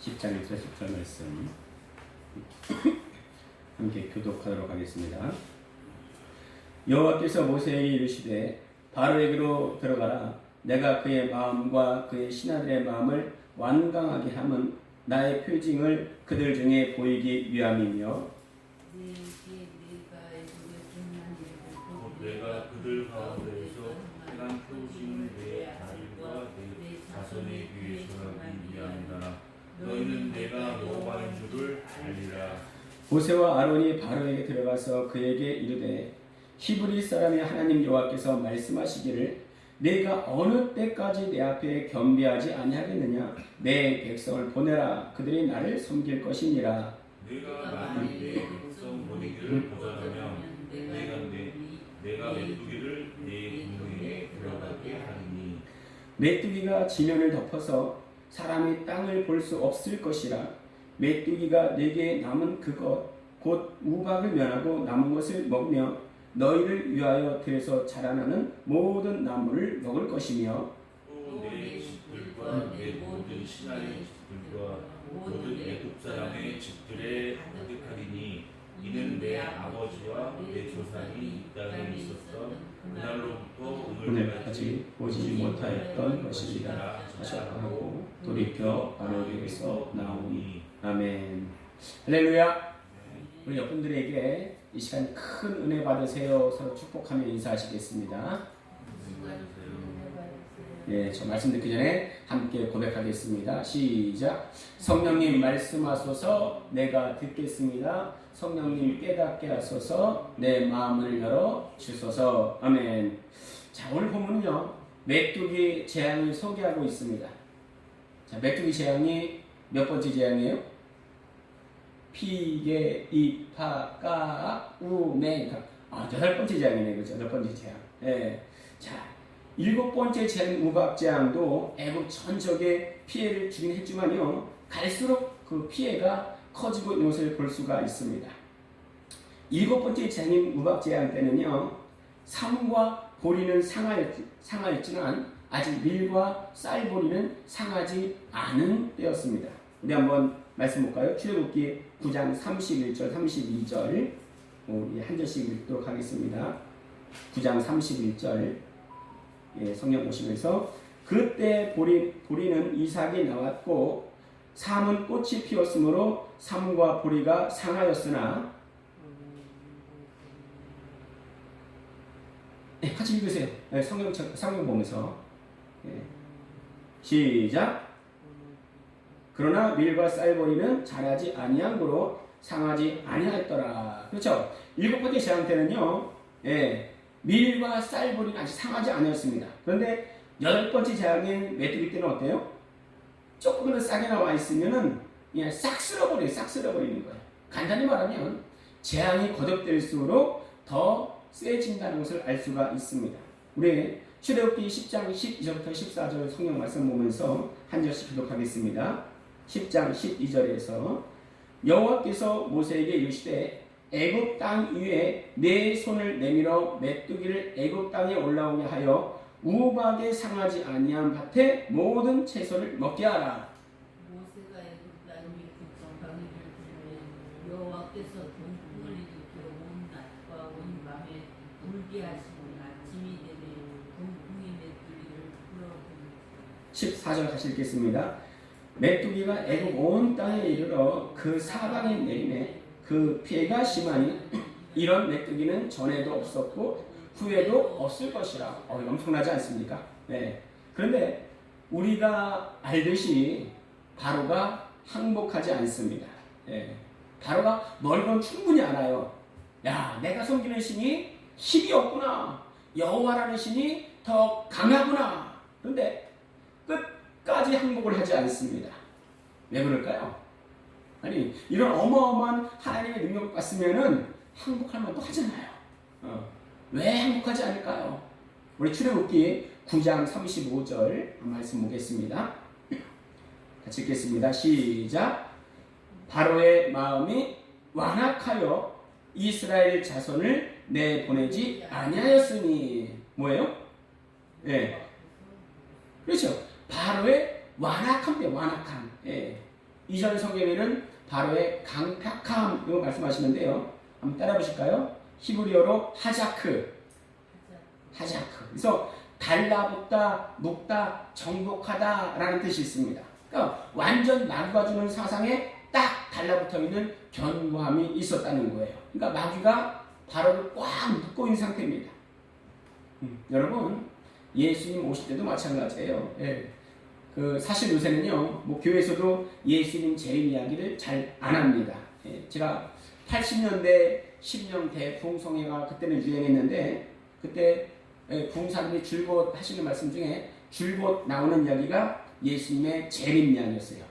10장 1절 10절 말씀 함께 교독하도록 하겠습니다. 여호와께서 모세에게 이르시되 바로에게로 들어가라. 내가 그의 마음과 그의 신하들의 마음을 완강하게 함은 나의 표징을 그들 중에 보이기 위함이며 내가 그들 가운데에서 행한 표징을 내 아들과 내 자손의 귀에 전하기 위함이라. 너희는 내가 여호와인 줄을 알리라. 모세와 아론이 바로에게 들어가서 그에게 이르되 히브리 사람의 하나님 여호와께서 말씀하시기를 내가 어느 때까지 내 앞에 겸비하지 아니하겠느냐. 내 백성을 보내라. 그들이 나를 섬길 것이니라. 내가 만일 내 백성 보내기를 거절하면 내가 메뚜기를 내 궁중에 들어가게 하리니 메뚜기가 지면을 덮어서 사람이 땅을 볼 수 없을 것이라. 메뚜기가 내게 남은 그것 곧 우박을 면하고 남은 것을 먹으며 너희를 위하여 들에서 자라나는 모든 나무를 먹을 것이며 또 내 집들과 내 모든 신하의 집들과 모든 애굽 사람의 집들에 가득하리니 이는 내 아버지와 내 조상이 이 땅에 있었던 그날로부터 오늘까지 보지 못하였던 것입니다 하셨고 돌이켜 바로에게서 나오니. 아멘. 할렐루야. 우리 옆분들에게 이 시간 큰 은혜 받으세요. 서로 축복하며 인사하시겠습니다. 예, 저 말씀 듣기 전에 함께 고백하겠습니다. 시작. 성령님 말씀하소서. 내가 듣겠습니다. 성령님 깨닫게 하소서. 내 마음을 열어 주소서. 아멘. 자, 오늘 본문은요 메뚜기 재앙을 소개하고 있습니다. 자, 메뚜기 재앙이 몇 번째 재앙이에요? 피개, 이파, 까, 우, 맹. 여덟 번째 재앙이네, 그렇죠? 여덟 번째 재앙. 예. 자, 일곱 번째 재앙 우박 재앙도 애굽 전적에 피해를 주긴 했지만요, 갈수록 그 피해가 커지고 있는 것을 볼 수가 있습니다. 일곱 번째 재앙인 우박 재앙 때는요, 삶과 보리는 상하였지만 아직 밀과 쌀보리는 상하지 않은 때였습니다. 우리 한번 말씀 볼까요? 출애굽기 9장 31절 32절 우리 한 절씩 읽도록 하겠습니다. 9장 31절 성경 보시면서 그때 보리는 이삭이 나왔고 삶은 꽃이 피었으므로 삶과 보리가 상하였으나 같이 읽으세요. 성경 보면서 시작. 그러나 밀과 쌀보리는 자라지 아니함으로 상하지 아니하였더라. 그렇죠? 일곱 번째 재앙 때는요, 밀과 쌀보리는 아직 상하지 아니었습니다. 그런데 여덟 번째 재앙인 메뚜기 때는 어때요? 조금만 싹이 나와 있으면은 그냥 싹 쓸어버리는 거예요. 간단히 말하면 재앙이 거듭될수록 더 세진다는 것을 알 수가 있습니다. 우리 출애굽기 10장 12절부터 14절 성경 말씀 보면서 한 절씩 기록하겠습니다. 10장 12절에서 여호와께서 모세에게 이르시되 애굽 땅 위에 내 손을 내밀어 메뚜기를 애굽 땅에 올라오게 하여 우박에 상하지 아니한 밭에 모든 채소를 먹게 하라. 모세가 애굽 땅 위 백성 강의를 들으며 여호와께서 동풍을 일으켜 온 낮과 온 밤에 울게 하시고 아침이 되매 동풍이 메뚜기를 풀어버리고 14절 다시 읽겠습니다. 메뚜기가 애굽 온 땅에 이르러 그 사방에 내리매 그 피해가 심하니 이런 메뚜기는 전에도 없었고 후에도 없을 것이라. 엄청나지 않습니까? 네. 그런데 우리가 알듯이 바로가 항복하지 않습니다. 바로가 머리로는 충분히 알아요. 야, 내가 섬기는 신이 힘이 없구나. 여호와라는 신이 더 강하구나. 그런데 끝까지 항복을 하지 않습니다. 왜 그럴까요? 아니, 이런 어마어마한 하나님의 능력을 봤으면은 항복할 만도 하잖아요. 왜 항복하지 않을까요? 우리 출애굽기 9장 35절 말씀 보겠습니다. 같이 읽겠습니다. 시작. 바로의 마음이 완악하여 이스라엘 자손을 내보내지 아니하였으니 뭐예요? 그렇죠. 바로의 완악함이에요. 완악함. 이전 성경에는 바로의 강팍함 이거 말씀하시는데요. 한번 따라 보실까요? 히브리어로 하자크. 그래서 달라붙다, 묶다, 정복하다라는 뜻이 있습니다. 그러니까 완전 마귀가 주는 사상에 딱 달라붙어 있는 견고함이 있었다는 거예요. 그러니까 마귀가 바로를 꽉 묶고 있는 상태입니다. 여러분, 예수님 오실 때도 마찬가지예요. 예. 사실 요새는요, 뭐 교회에서도 예수님 재림 이야기를 잘 안 합니다. 예. 제가 80년대 신령 대부흥성회가 그때는 유행했는데, 그때 부흥사님이 줄곧 하시는 말씀 중에 줄곧 나오는 이야기가 예수님의 재림 이야기였어요.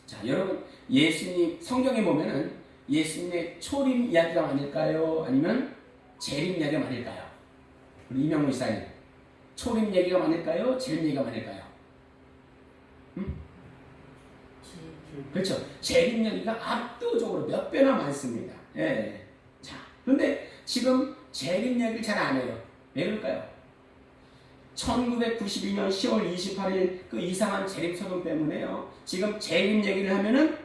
자, 여러분, 예수님 성경에 보면은 예수님의 초림 이야기가 많을까요? 아니면 재림 이야기가 많을까요? 우리 이명무 이사님, 초림 얘기가 많을까요? 재림 얘기가 많을까요? 그렇죠. 재림 얘기가 압도적으로 몇 배나 많습니다. 예. 자, 그런데 지금 재림 얘기를 잘 안 해요. 왜 그럴까요? 1992년 10월 28일 그 이상한 재림소동 때문에요. 지금 재림 얘기를 하면은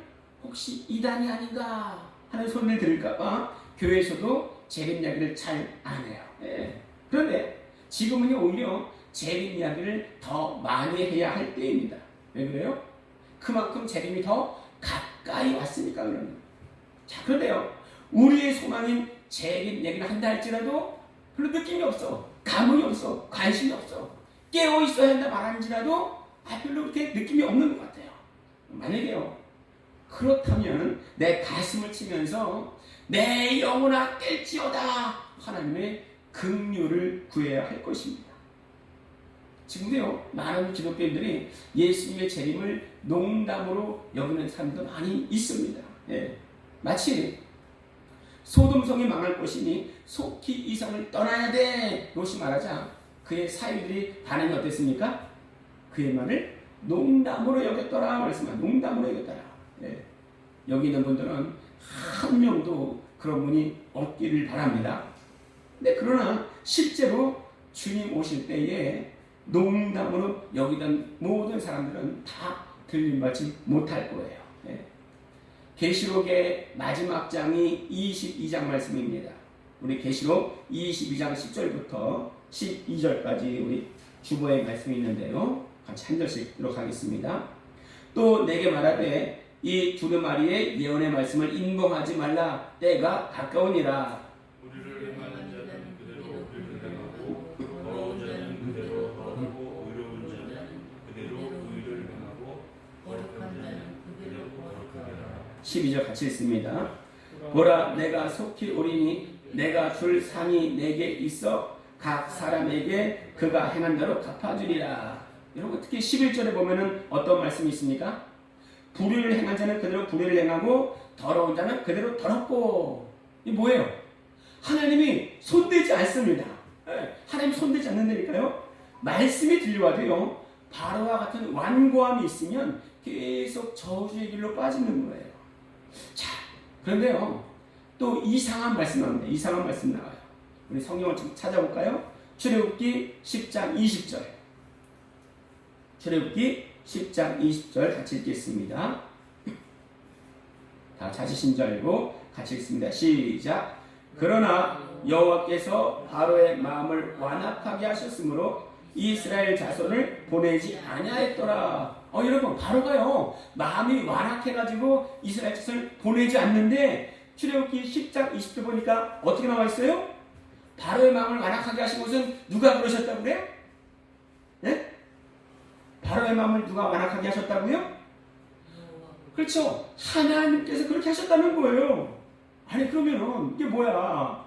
혹시 이단이 아닌가 하는 소리를 들을까봐 교회에서도 재림 이야기를 잘 안 해요. 예. 그런데 지금은요, 오히려 재림 이야기를 더 많이 해야 할 때입니다. 왜 그래요? 그만큼 재림이 더 가까이 왔으니까 그럽니다. 자, 그런데요, 우리의 소망인 재림 얘기를 한다 할지라도 별로 느낌이 없어. 감흥이 없어. 관심이 없어. 깨어 있어야 한다 말하는지라도 별로 그렇게 느낌이 없는 것 같아요. 만약에요, 그렇다면 내 가슴을 치면서 내 영혼아 깰지어다 하나님의 긍휼을 구해야 할 것입니다. 지금도요, 많은 기독교인들이 예수님의 재림을 농담으로 여기는 사람도 많이 있습니다. 예. 마치 소돔성이 망할 것이니 속히 이 성을 떠나야 돼 롯이 말하자 그의 사위들이 반응이 어땠습니까? 그의 말을 농담으로 여겼더라 말씀한 농담으로 여겼더라. 예. 여기 있는 분들은 한 명도 그런 분이 없기를 바랍니다. 근데 그러나 실제로 주님 오실 때에 농담으로 여기던 모든 사람들은 다 들림받지 못할 거예요. 예. 계시록의 마지막 장이 22장 말씀입니다. 우리 계시록 22장 10절부터 12절까지 우리 주보의 말씀이 있는데요. 같이 한 절씩 들어가겠습니다. 또 내게 말하되 이 두루마리의 예언의 말씀을 인봉하지 말라. 때가 가까우니라. 우리를 행하는 자는 그대로 우리를 행하고 더러운 자는 그대로 더럽고 의로운 자는 그대로 의를 행하고 거룩한 자는 그대로 거룩하게 하라. 12절 같이 읽습니다. 보라 내가 속히 오리니 내가 줄 상이 내게 있어 각 사람에게 그가 행한 대로 갚아주리라. 여러분 특히 11절에 보면은 어떤 말씀이 있습니까? 불의를 행한 자는 그대로 불의를 행하고 더러운 자는 그대로 더럽고. 이게 뭐예요? 하나님이 손대지 않습니다. 하나님이 손대지 않는다니까요. 말씀이 들려와도요, 바로와 같은 완고함이 있으면 계속 저주의 길로 빠지는 거예요. 자, 그런데요, 또 이상한 말씀 나옵니다. 이상한 말씀 나와요. 우리 성경을 좀 찾아볼까요? 출애굽기 10장 20절. 출애굽기 10장 20절 같이 읽겠습니다. 다 찾으신 줄 알고 같이 읽습니다. 시작. 그러나 여호와께서 바로의 마음을 완악하게 하셨으므로 이스라엘 자손을 보내지 아니하였더라. 여러분, 바로가요 마음이 완악해가지고 이스라엘 자손을 보내지 않는데 출애굽기 10장 20절 보니까 어떻게 나와 있어요? 바로의 마음을 완악하게 하신 것은 누가 그러셨다고 그래요? 네? 바로의 마음을 누가 완악하게 하셨다고요? 그렇죠. 하나님께서 그렇게 하셨다는 거예요. 아니 그러면은 이게 뭐야?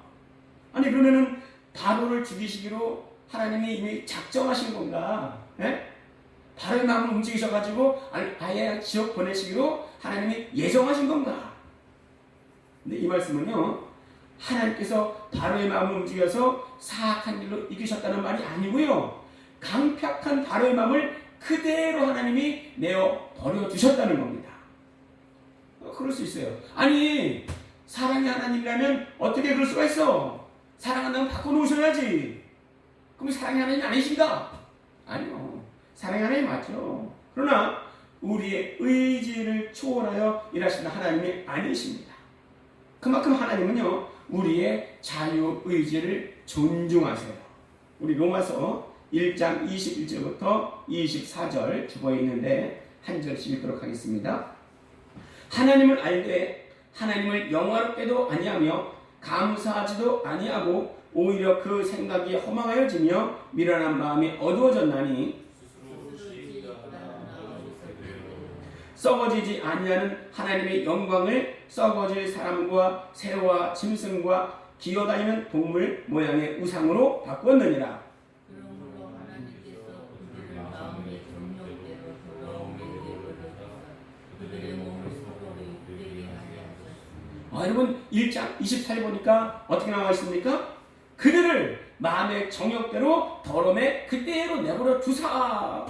아니 그러면은 바로를 죽이시기로 하나님이 이미 작정하신 건가? 예? 바로의 마음을 움직이셔가지고 아예 지옥 보내시기로 하나님이 예정하신 건가? 근데 이 말씀은요, 하나님께서 바로의 마음을 움직여서 사악한 길로 이끄셨다는 말이 아니고요, 강팍한 바로의 마음을 그대로 하나님이 내어 버려두셨다는 겁니다. 그럴 수 있어요. 아니 사랑의 하나님이라면 어떻게 그럴 수가 있어? 사랑한다면 바꿔놓으셔야지. 그럼 사랑의 하나님이 아니신가? 아니요. 사랑의 하나님 맞죠. 그러나 우리의 의지를 초월하여 일하시는 하나님이 아니십니다. 그만큼 하나님은요, 우리의 자유의지를 존중하세요. 우리 로마서 1장 21절부터 24절 주보에 있는데 한 절씩 읽도록 하겠습니다. 하나님을 알되 하나님을 영화롭게도 아니하며 감사하지도 아니하고 오히려 그 생각이 허망하여지며 미련한 마음이 어두워졌나니 썩어지지 아니하는 하나님의 영광을 썩어질 사람과 새와 짐승과 기어다니는 동물 모양의 우상으로 바꾸었느니라. 그러므로 하나님께서 그들을 마음의 정욕대로 더러움에 내버려두사 그들의 몸을 서로 욕되게 하게 하셨습니다. 여러분 1장 24절 보니까 어떻게 나와 있습니까? 그들을 마음의 정욕대로 더러움에 그대로 내버려 두사.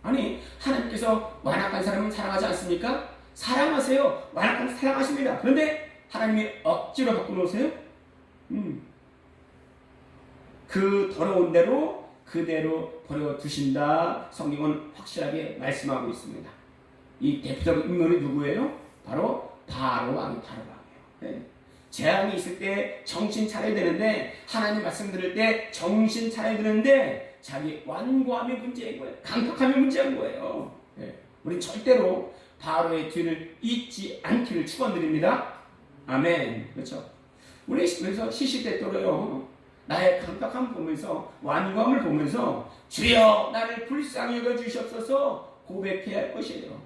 아니 하나님께서 완악한 사람은 사랑하지 않습니까? 사랑하세요. 완악한 사람 사랑하십니다. 그런데 하나님이 억지로 바꿔놓으세요? 그 더러운 대로 그대로 버려두신다. 성경은 확실하게 말씀하고 있습니다. 이 대표적인 인물이 누구예요? 바로 바로 왕이에요. 네. 재앙이 있을 때 정신 차려야 되는데, 하나님 말씀 들을 때 정신 차려야 되는데 자기 완고함이 문제인 거예요. 강팍함이 문제인 거예요. 네. 우리 절대로 바로의 뒤를 잊지 않기를 축원드립니다. 아멘. 그렇죠? 우리 그래서 시시때때로요, 나의 강팍함을 보면서, 완고함을 보면서 주여 나를 불쌍히 여겨주시옵소서 고백해야 할 것이에요.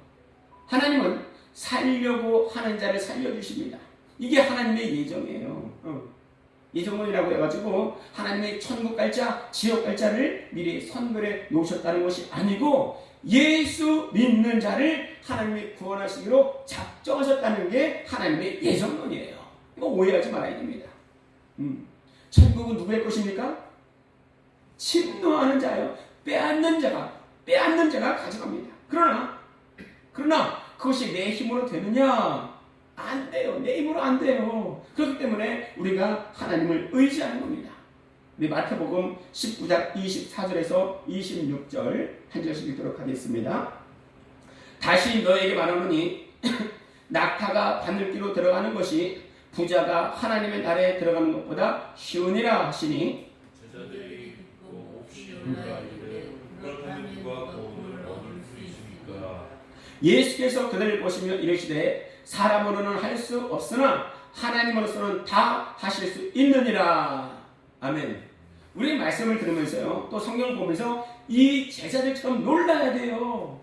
하나님은 살려고 하는 자를 살려주십니다. 이게 하나님의 예정이에요. 예정론이라고 해가지고 하나님의 천국 갈자, 지옥 갈자를 미리 선별해 놓으셨다는 것이 아니고, 예수 믿는 자를 하나님이 구원하시기로 작정하셨다는 게 하나님의 예정론이에요. 이거 오해하지 말아야 됩니다. 천국은 누구의 것입니까? 침노하는 자예요. 빼앗는 자가 가져갑니다. 그러나 그것이 내 힘으로 되느냐? 안 돼요. 내 힘으로 안 돼요. 그렇기 때문에 우리가 하나님을 의지하는 겁니다. 우리 마태복음 19장 24절에서 26절 한 절씩 읽도록 하겠습니다. 다시 너에게 말하노니 낙타가 바늘기로 들어가는 것이 부자가 하나님의 나라에 들어가는 것보다 쉬우니라 하시니, 제자들이 듣고 몹시 놀라이르되 그렇다면 누가 구원을 얻을 수 있습니까? 예수께서 그들을 보시며 이르시되 사람으로는 할 수 없으나 하나님으로서는 다 하실 수 있느니라. 아멘. 우리 말씀을 들으면서요, 또 성경을 보면서 이 제자들처럼 놀라야 돼요.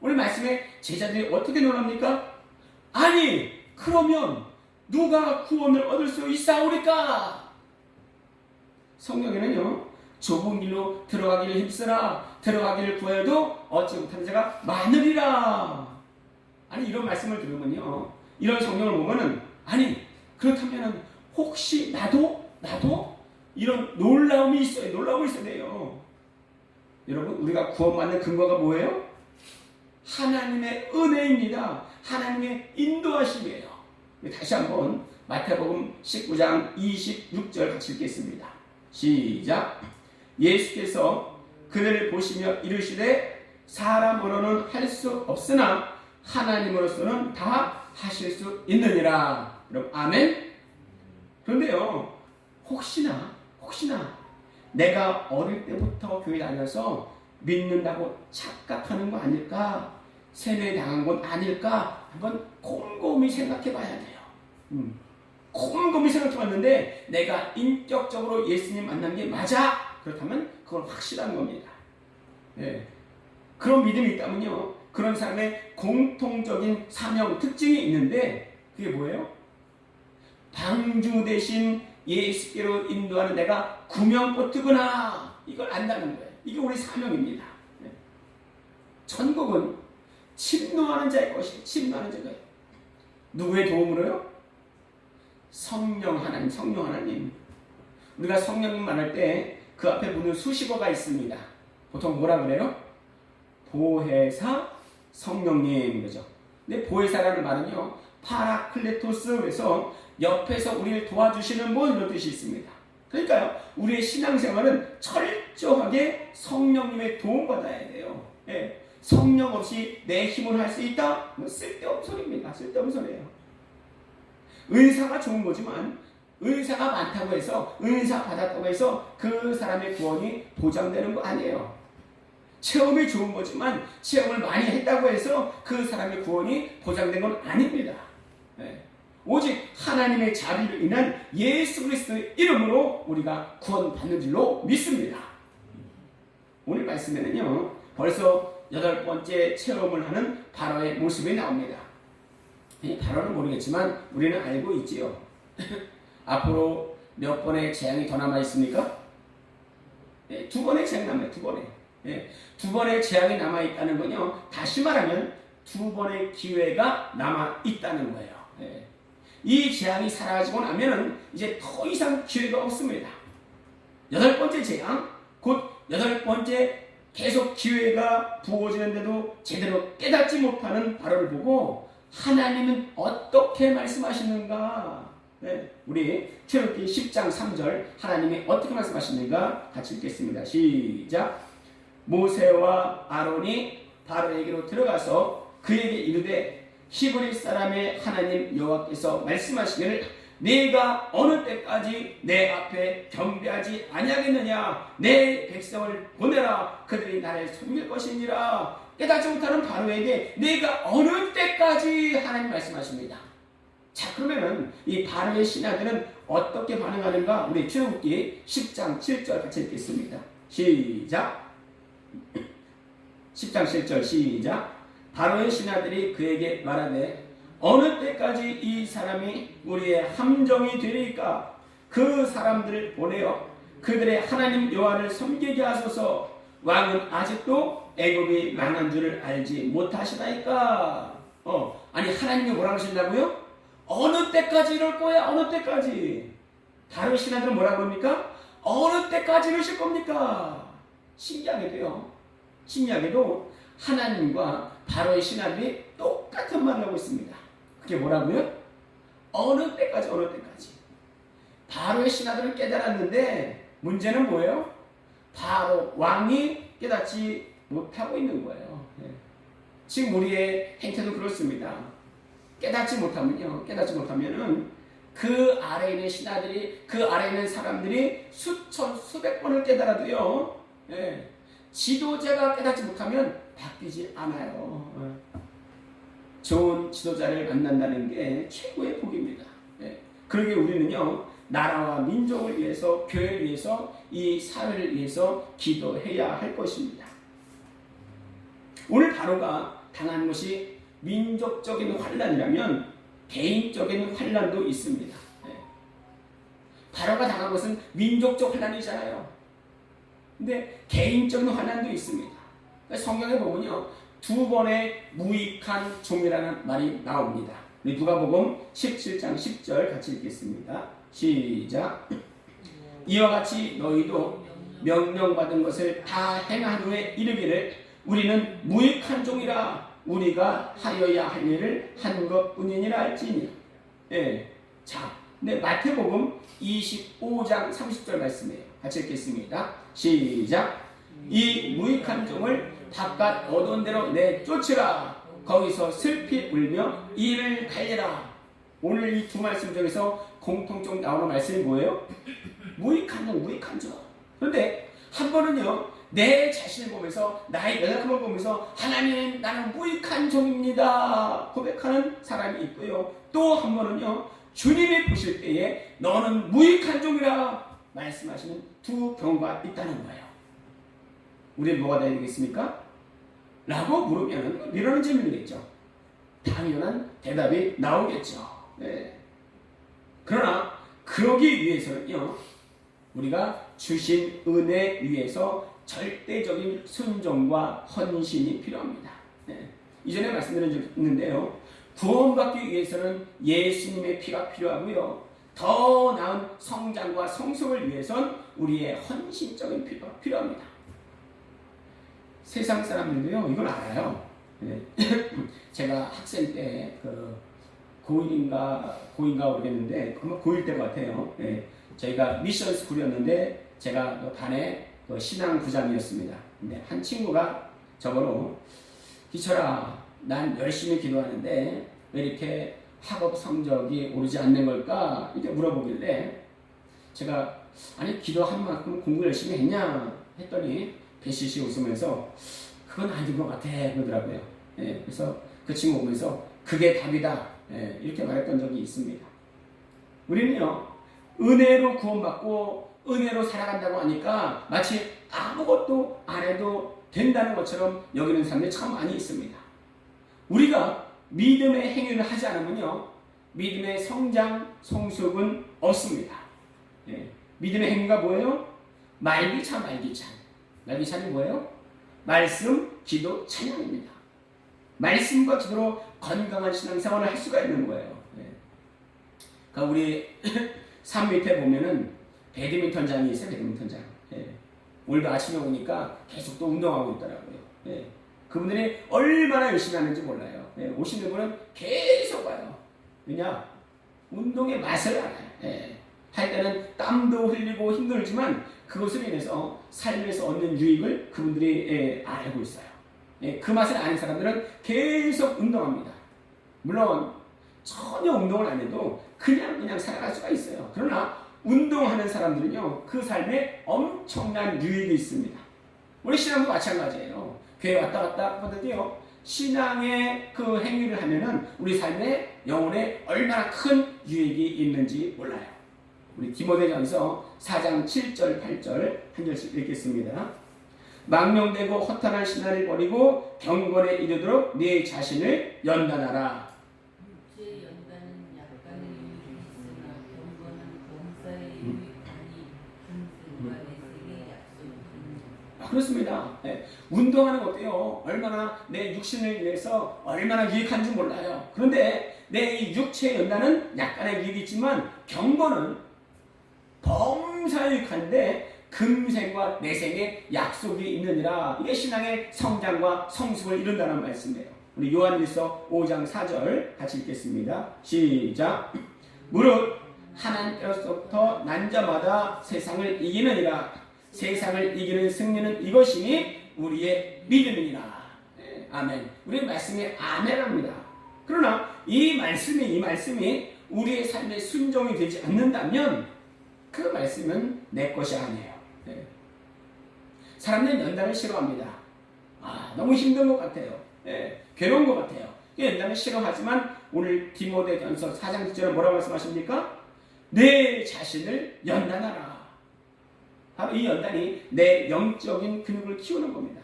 오늘 말씀에 제자들이 어떻게 놀랍니까? 아니 그러면 누가 구원을 얻을 수 있사오리까? 성경에는요, 좁은 길로 들어가기를 힘쓰라, 들어가기를 구해도 얻지 못하는 자가 많으리라. 아니 이런 말씀을 들으면요, 이런 성경을 보면은, 아니 그렇다면 혹시 나도 이런 놀라움이 있어요. 놀라움이 있어야 돼요. 여러분, 우리가 구원받는 근거가 뭐예요? 하나님의 은혜입니다. 하나님의 인도하심이에요. 다시 한번 마태복음 19장 26절 같이 읽겠습니다. 시작. 예수께서 그들을 보시며 이르시되 사람으로는 할 수 없으나 하나님으로서는 다 하실 수 있느니라. 여러분 아멘. 그런데요, 혹시나 내가 어릴 때부터 교회 다녀서 믿는다고 착각하는 거 아닐까, 세뇌당한 건 아닐까, 한번 곰곰이 생각해 봐야 돼요. 곰곰이 생각해 봤는데 내가 인격적으로 예수님 만난 게 맞아? 그렇다면 그건 확실한 겁니다. 네. 그런 믿음이 있다면요, 그런 사람의 공통적인 사명 특징이 있는데, 그게 뭐예요? 방주 대신 예수께로 인도하는 내가 구명보트구나, 이걸 안다는 거예요. 이게 우리 사명입니다. 네. 천국은 침노하는 자의 것이에요. 침노하는 자가 누구의 도움으로요? 성령 하나님. 우리가 성령님 말할 때 그 앞에 붙는 수식어가 있습니다. 보통 뭐라 그래요? 보혜사 성령님, 그죠? 근데 보혜사라는 말은요, 파라클레토스, 그래서 옆에서 우리를 도와주시는 분, 이런 뜻이 있습니다. 그러니까요, 우리의 신앙생활은 철저하게 성령님의 도움받아야 돼요. 예. 성령 없이 내 힘으로 할 수 있다? 뭐 쓸데없는 소리입니다. 쓸데없는 소리예요. 은사가 좋은 거지만 은사가 많다고 해서 은사 받았다고 해서 그 사람의 구원이 보장되는 거 아니에요. 체험이 좋은 거지만 체험을 많이 했다고 해서 그 사람의 구원이 보장된 건 아닙니다. 네. 오직 하나님의 자비로 인한 예수 그리스도의 이름으로 우리가 구원받는 줄로 믿습니다. 오늘 말씀에는요, 벌써 8번째 체험을 하는 바로의 모습이 나옵니다. 이 바로는 모르겠지만 우리는 알고 있지요. 앞으로 몇 번의 재앙이 더 남아 있습니까? 네, 2번의 재앙이 남아요. 2번의. 네, 2번의 재앙이 남아 있다는 건요, 다시 말하면 2번의 기회가 남아 있다는 거예요. 네. 이 재앙이 사라지고 나면은 이제 더 이상 기회가 없습니다. 8번째 재앙, 곧 8번째 계속 기회가 부어지는데도 제대로 깨닫지 못하는 바로를 보고 하나님은 어떻게 말씀하시는가? 네, 우리 출애굽기 10장 3절 하나님이 어떻게 말씀하시는가 같이 읽겠습니다. 시작. 모세와 아론이 바로에게로 들어가서 그에게 이르되 히브리 사람의 하나님 여호와께서 말씀하시기를 네가 어느 때까지 내 앞에 경배하지 아니하겠느냐? 내 백성을 보내라. 그들이 나를 섬길 것이니라. 깨닫지 못하는 바로에게 네가 어느 때까지 하나님 말씀하십니다. 자, 그러면은 이 바로의 신하들은 어떻게 반응하는가? 우리 출애굽기 10장 7절 같이 읽겠습니다. 시작. 10장 7절 시작. 바로의 신하들이 그에게 말하되 어느 때까지 이 사람이 우리의 함정이 되리까? 그 사람들을 보내어 그들의 하나님 여호와를 섬기게 하소서. 왕은 아직도 애굽이 망한 줄을 알지 못하시나이까? 아니 하나님이 뭐라고 하신다고요? 어느 때까지 이럴 거야? 어느 때까지? 바로 신하들은 뭐라고 합니까? 어느 때까지 이러실 겁니까? 신기하게도요. 신기하게도 하나님과 바로의 신하들이 똑같은 말을 하고 있습니다. 그게 뭐라고요? 어느 때까지, 어느 때까지. 바로의 신하들은 깨달았는데 문제는 뭐예요? 바로 왕이 깨닫지 못하고 있는 거예요. 지금 우리의 행태도 그렇습니다. 깨닫지 못하면은 그 아래에 있는 신하들이, 그 아래에 있는 사람들이 수천, 수백 번을 깨달아도요, 지도자가 깨닫지 못하면 바뀌지 않아요. 좋은 지도자를 만난다는 게 최고의 복입니다. 그러기에 우리는요, 나라와 민족을 위해서, 교회를 위해서, 이 사회를 위해서 기도해야 할 것입니다. 오늘 바로가 당한 것이 민족적인 환난이라면 개인적인 환난도 있습니다. 바로가 당한 것은 민족적 환난이잖아요. 근데 개인적인 환난도 있습니다. 성경에 보면요, 2번의 무익한 종이라는 말이 나옵니다. 누가복음 17장 10절 같이 읽겠습니다. 시작. 이와 같이 너희도 명령받은 것을 다 행한 후에 이르기를 우리는 무익한 종이라 우리가 하여야 할 일을 한 것뿐이니라 할지니. 자, 네, 마태복음 25장 30절 말씀이에요. 같이 읽겠습니다. 시작. 이 무익한 종을 바깥 어두운 데로 내쫓으라. 거기서 슬피 울며 이를 갈리라. 오늘 이 2 말씀 중에서 공통적 나오는 말씀이 뭐예요? 무익한 종, 무익한 종. 그런데 한 번은요, 내 자신을 보면서, 나의 연약함을 보면서 하나님, 나는 무익한 종입니다 고백하는 사람이 있고요. 또 한 번은요, 주님이 보실 때에 너는 무익한 종이라 말씀하시는 2 경우가 있다는 거예요. 우리는 뭐가 되어야 되겠습니까? 라고 물으면 이러는 질문이겠죠. 당연한 대답이 나오겠죠. 그러나 그러기 위해서는요, 우리가 주신 은혜 위에서 절대적인 순종과 헌신이 필요합니다. 이전에 말씀드린 적 있는데요, 구원받기 위해서는 예수님의 피가 필요하고요, 더 나은 성장과 성숙을 위해선 우리의 헌신적인 피가 필요합니다. 세상 사람들도요, 이걸 알아요. 제가 학생 때 고1인가 모르겠는데 아마 고1 때 같아요. 저희가 미션 스쿨이었는데 제가 반의 신앙부장이었습니다. 근데 한 친구가 저번에 기철아, 난 열심히 기도하는데 왜 이렇게 학업 성적이 오르지 않는 걸까? 이렇게 물어보길래 제가 아니 기도한 만큼 공부 열심히 했냐? 했더니 배시시 웃으면서 그건 아닌 것 같아 그러더라고요. 예, 그래서 그 친구 보면서 그게 답이다. 예, 이렇게 말했던 적이 있습니다. 우리는요 은혜로 구원받고 은혜로 살아간다고 하니까 마치 아무것도 안 해도 된다는 것처럼 여기는 사람들이 참 많이 있습니다. 우리가 믿음의 행위를 하지 않으면요 믿음의 성장, 성숙은 없습니다. 예, 믿음의 행위가 뭐예요? 말기찬, 말기찬. 말기찬이 뭐예요? 말씀, 기도, 찬양입니다. 말씀과 기도로 건강한 신앙생활을 할 수가 있는 거예요. 예. 그러니까 우리 산 밑에 보면은 배드민턴장이 있어요. 배드민턴장. 예. 오늘도 아침에 오니까 계속 또 운동하고 있더라고요. 예. 그분들이 얼마나 열심히 하는지 몰라요. 예. 오시는 분은 계속 와요. 왜냐? 운동의 맛을 알아요. 예. 할 때는 땀도 흘리고 힘들지만 그것으로 인해서 삶에서 얻는 유익을 그분들이 알고 있어요. 예. 그 맛을 아는 사람들은 계속 운동합니다. 물론 전혀 운동을 안 해도 그냥 살아갈 수가 있어요. 그러나 운동하는 사람들은요 그 삶에 엄청난 유익이 있습니다. 우리 신앙도 마찬가지예요. 교회 왔다 갔다 하더라도요 신앙의 그 행위를 하면은 우리 삶에 영혼에 얼마나 큰 유익이 있는지 몰라요. 우리 디모데전서 4장 7절 8절 한 절씩 읽겠습니다. 망령되고 허탄한 신화를 버리고 경건에 이르도록 네 자신을 연단하라. 육체의 연단은 약간의 유익이 있으나 경건은 범사의 유익하니 중생과 내세의 약속입니다. 그렇습니다. 네. 운동하는 것도요 얼마나 내 육신을 위해서 얼마나 유익한지 몰라요. 그런데 내 이 육체의 연단은 약간의 유익이 있지만 경건은 범사에 유익한데 금생과 내생의 약속이 있느니라. 이게 신앙의 성장과 성숙을 이룬다는 말씀이에요. 우리 요한일서 5장 4절 같이 읽겠습니다. 시작. 무릇 하나님께로부터 난 자마다 세상을 이기느니라. 세상을 이기는 승리는 이것이니 우리의 믿음이니라. 네, 아멘. 우리 말씀이 아멘합니다. 그러나 이 말씀이 우리의 삶에 순종이 되지 않는다면 그 말씀은 내 것이 아니에요. 네. 사람들은 연단을 싫어합니다. 너무 힘든 것 같아요. 네. 괴로운 것 같아요. 연단을 싫어하지만 오늘 디모데전서 4장 10절에 뭐라고 말씀하십니까? 내 자신을 연단하라. 바로 이 연단이 내 영적인 근육을 키우는 겁니다.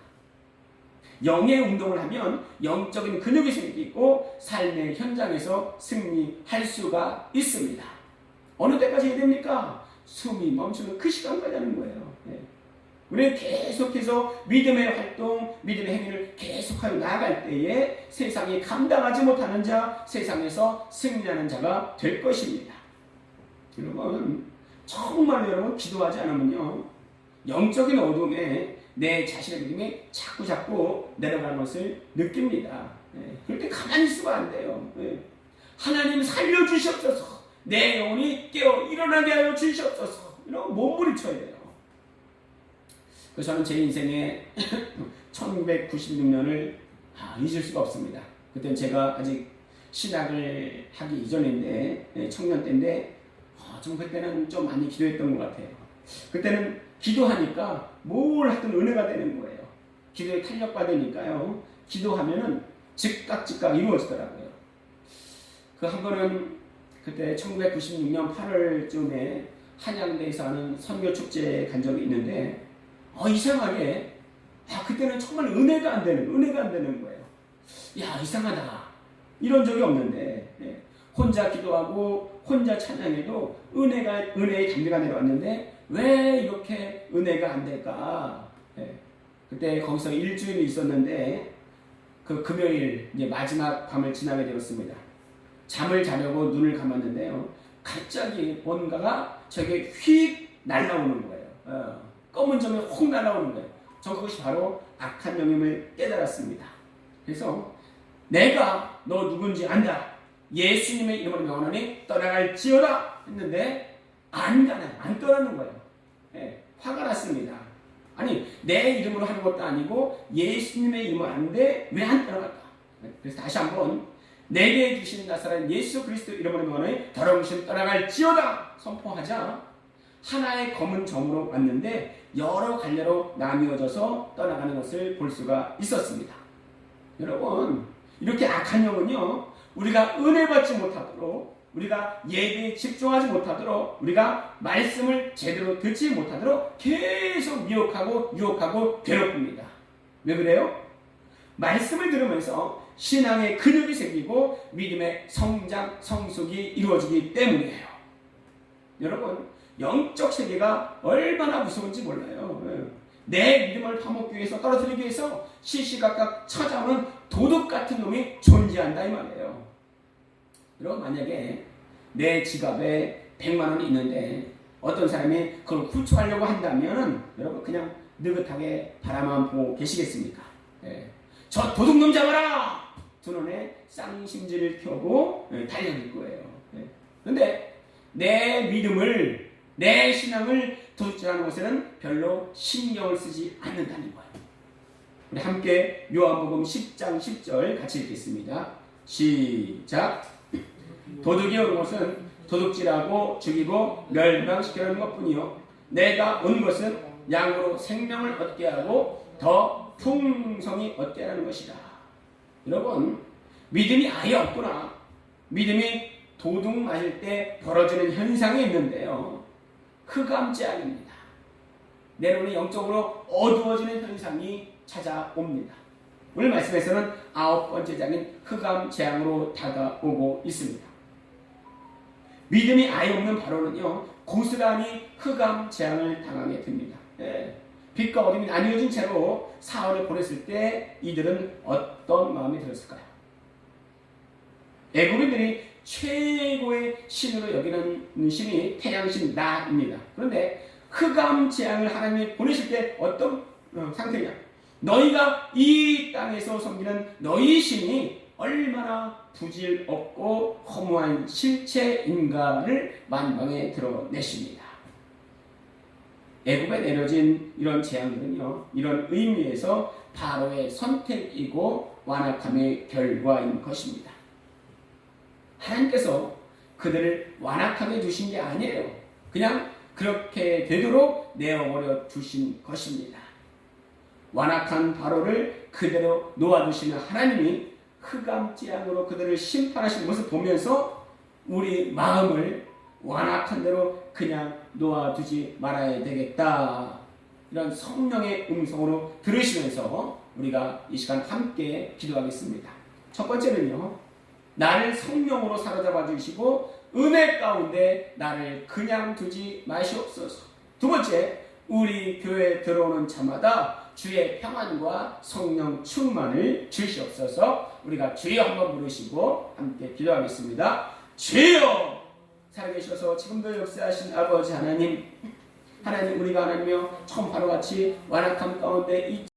영의 운동을 하면 영적인 근육이 생기고 삶의 현장에서 승리할 수가 있습니다. 어느 때까지 해야 됩니까? 숨이 멈추는 그 시간까지 하는 거예요. 네. 우리는 계속해서 믿음의 활동, 믿음의 행위를 계속하여 나아갈 때에 세상이 감당하지 못하는 자, 세상에서 승리하는 자가 될 것입니다. 여러분, 정말 여러분 기도하지 않으면요 영적인 어둠에 내 자신의 믿음이 자꾸 내려가는 것을 느낍니다. 네. 그럴 때 가만히 있으면 안 돼요. 네. 하나님 살려주시옵소서. 내 영혼이 깨어 일어나게 하여 주시옵소서. 이러고 몸부림쳐야 돼요. 그래서 저는 제 인생에 1996년을 잊을 수가 없습니다. 그때는 제가 아직 신학을 하기 이전인데 청년 때인데 좀 그때는 좀 많이 기도했던 것 같아요. 그때는 기도하니까 뭘 하든 은혜가 되는 거예요. 기도에 탄력받으니까요. 기도하면은 즉각 이루어지더라고요. 그 한 번은 그때 1996년 8월쯤에 한양대에서 하는 선교축제에 간 적이 있는데 이상하게 그때는 정말 은혜가 안 되는 거예요. 야 이상하다. 이런 적이 없는데 혼자 기도하고 혼자 찬양해도 은혜의 담비가 내려왔는데 왜 이렇게 은혜가 안 될까? 그때 거기서 일주일이 있었는데 그 금요일 이제 마지막 밤을 지나게 되었습니다. 잠을 자려고 눈을 감았는데요. 갑자기 뭔가가 저게 휙 날아오는 거예요. 검은 점이 혹 날아오는 거예요. 저 그것이 바로 악한 영임을 깨달았습니다. 그래서 내가 너 누군지 안다. 예수님의 이름으로 명하노니 떠나갈지어다 했는데 안 떠나는 거예요. 화가 났습니다. 아니 내 이름으로 하는 것도 아니고 예수님의 이름으로 하는데 왜 안 따라갈까? 그래서 다시 한번 내게 주신 나사렛 예수 그리스도 이름으로 너는 더러우심 떠나갈지어다 선포하자 하나의 검은 점으로 왔는데 여러 갈래로 나뉘어져서 떠나가는 것을 볼 수가 있었습니다. 여러분 이렇게 악한 영은요 우리가 은혜 받지 못하도록 우리가 예배에 집중하지 못하도록 우리가 말씀을 제대로 듣지 못하도록 계속 미혹하고 유혹하고 괴롭힙니다. 왜 그래요? 말씀을 들으면서 신앙의 근육이 생기고 믿음의 성장, 성숙이 이루어지기 때문이에요. 여러분 영적 세계가 얼마나 무서운지 몰라요. 내 믿음을 파먹기 위해서 떨어뜨리기 위해서 시시각각 찾아오는 도둑 같은 놈이 존재한다 이 말이에요. 여러분 만약에 내 지갑에 100만 원이 있는데 어떤 사람이 그걸 훔쳐가려고 한다면 여러분 그냥 느긋하게 바라만 보고 계시겠습니까? 저 도둑놈 잡아라! 두 눈에 쌍심지를 켜고 달려들 거예요. 그런데 내 믿음을 내 신앙을 도둑질하는 것에는 별로 신경을 쓰지 않는다는 거예요. 우리 함께 요한복음 10장 10절 같이 읽겠습니다. 시작. 도둑이 오는 것은 도둑질하고 죽이고 멸망시키려는 것뿐이요 내가 온 것은 양으로 생명을 얻게 하고 더 풍성히 얻게 하는 것이다. 여러분 믿음이 아예 없구나. 믿음이 도둑 맞을 때 벌어지는 현상이 있는데요 흑암재앙입니다. 내려오는 영적으로 어두워지는 현상이 찾아옵니다. 오늘 말씀에서는 9번째 장인 흑암재앙으로 다가오고 있습니다. 믿음이 아예 없는 바로는요 고스란히 흑암재앙을 당하게 됩니다. 빛과 어둠이 나뉘어진 채로 사흘을 보냈을 때 이들은 어떤 마음이 들었을까요? 애굽인들이 최고의 신으로 여기는 신이 태양신 라입니다. 그런데 흑암재앙을 하나님이 보내실 때 어떤 상태냐? 너희가 이 땅에서 섬기는 너희 신이 얼마나 부질 없고 허무한 실체인가를 만방에 드러내십니다. 애굽에 내려진 이런 재앙들은요 이런 의미에서 바로의 선택이고 완악함의 결과인 것입니다. 하나님께서 그들을 완악하게 두신 게 아니에요. 그냥 그렇게 되도록 내어버려 주신 것입니다. 완악한 바로를 그대로 놓아두시는 하나님이 흑암재앙으로 그들을 심판하시는 것을 보면서 우리 마음을 완악한 대로 그냥 놓아두지 말아야 되겠다. 이런 성령의 음성으로 들으시면서 우리가 이 시간 함께 기도하겠습니다. 첫 번째는요. 나를 성령으로 사로잡아 주시고 은혜 가운데 나를 그냥 두지 마시옵소서. 두 번째, 우리 교회에 들어오는 자마다 주의 평안과 성령 충만을 주시옵소서. 우리가 주여 한번 부르시고 함께 기도하겠습니다. 주여! 살아계셔서 지금도 역사하신 아버지 하나님, 하나님 우리가 하나님이여 처음 바로같이 완악함 가운데